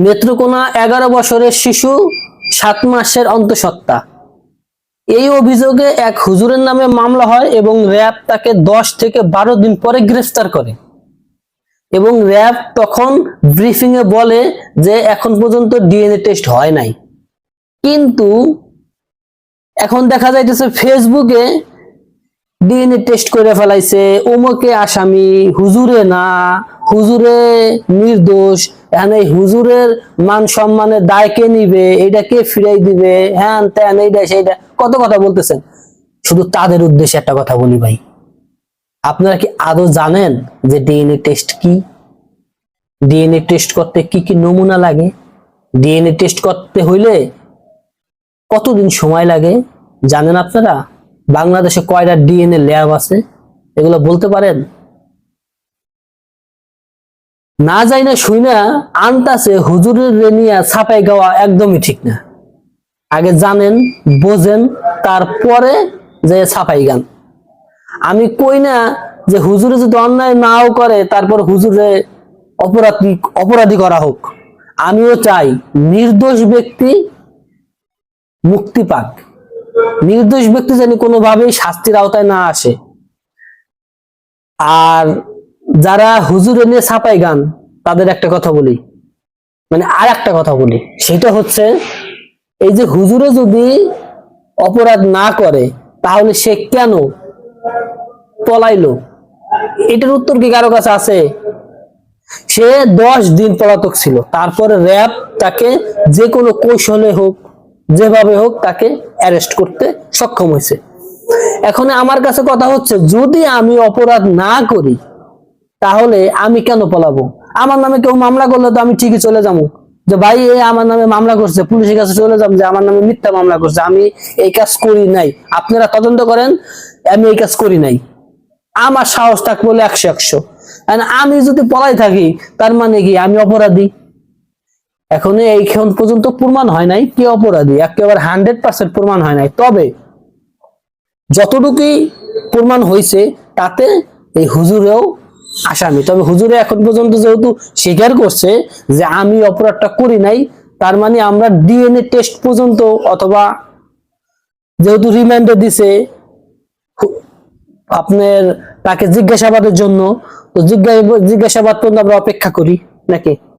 নেত্রকোনা 11 বছরের শিশু 7 মাসের অন্তঃসত্ত্বা। এই অভিযোগে এক হুজুরের নামে মামলা হয় এবং র্যাব তাকে 10 থেকে 12 দিন পরে গ্রেফতার করে এবং র্যাব তখন ব্রিফিং এ বলে যে এখন পর্যন্ত ডিএনএ টেস্ট হয় নাই। কিন্তু এখন দেখা যাইতেছে ফেসবুকে ডিএনএ টেস্ট করে ফেলাইছে, অমুকে আসামি, হুজুরে না, হুজুরে নির্দোষ, এখানে হুজুরের মান সম্মানের দায় কে নিবে, এটা কে ফিরাই দিবে, হ্যান ত্যান, এইটা সেইটা কত কথা বলতেছেন। শুধু তাদের উদ্দেশ্যে একটা কথা বলি ভাই, আপনারা কি আদৌ জানেন যে ডিএনএ টেস্ট কি? ডিএনএ টেস্ট করতে কি কি নমুনা লাগে? ডিএনএ টেস্ট করতে হইলে কতদিন সময় লাগে জানেন আপনারা? বাংলাদেশে কয়টা ডিএনএ ল্যাব আছে এগুলো বলতে পারেন? না যাই না শুই না আনতাছে হুজুরের রেনিয়া ছাপাই গাওয়া একদমই ঠিক না। আগে জানেন, বোঝেন, তারপরে যে ছাপাই গান। আমি কই না যে হুজুরে যদি অন্যায় নাও করে তারপর হুজুরে অপরাধী করা হোক। আমিও চাই নির্দোষ ব্যক্তি মুক্তি পাক, নির্দোষ ব্যক্তি যেন কোনোভাবেই শাস্তির আওতায় না আসে। আর যারা হুজুরে নিয়ে ছাপাই গান তাদের একটা কথা বলি, মানে আর একটা কথা বলি, সেটা হচ্ছে এই যে হুজুরে যদি অপরাধ না করে তাহলে সে কেন পলাইলো? এটার উত্তর কি কারো কাছে আছে? সে 10 দিন পলাতক ছিল, তারপরে র্যাব তাকে যে কোনো কৌশলে হোক, যেভাবে হোক তাকে অ্যারেস্ট করতে সক্ষম হয়েছে। এখন আমার কাছে কথা হচ্ছে, যদি আমি অপরাধ না করি তাহলে আমি কেন পলাবো? আমার নামে কেউ মামলা করলে তো আমি ঠিকই চলে যাবো, যে ভাই এ আমার নামে মামলা করছে, পুলিশের কাছে চলে যাবো যে আমার নামে মিথ্যা মামলা করছে, আমি এই কাজ করি নাই, আপনারা তদন্ত করেন, আমি এই কাজ করি নাই। আমার সাহস থাকবে বলে 100-100। আমি যদি পলাই থাকি তার মানে কি আমি অপরাধী? এখন এইখান পর্যন্ত প্রমাণ হয় নাই কে অপরাধী, একেবারে 100% প্রমাণ হয় নাই। তবে যতটুকুই প্রমাণ হয়েছে তাতে এই হুজুরেও আসামি। তবে হুজুরে এখন পর্যন্ত যেহেতু স্বীকার করছে যে আমি অপরাধটা করি নাই, তার মানে আমরা ডিএনএ টেস্ট পর্যন্ত, অথবা যেহেতু রিমান্ডে দিছে আপনার তাকে জিজ্ঞাসাবাদের জন্য, তো জিজ্ঞাসাবাদ পর্যন্ত আমরা অপেক্ষা করি নাকি?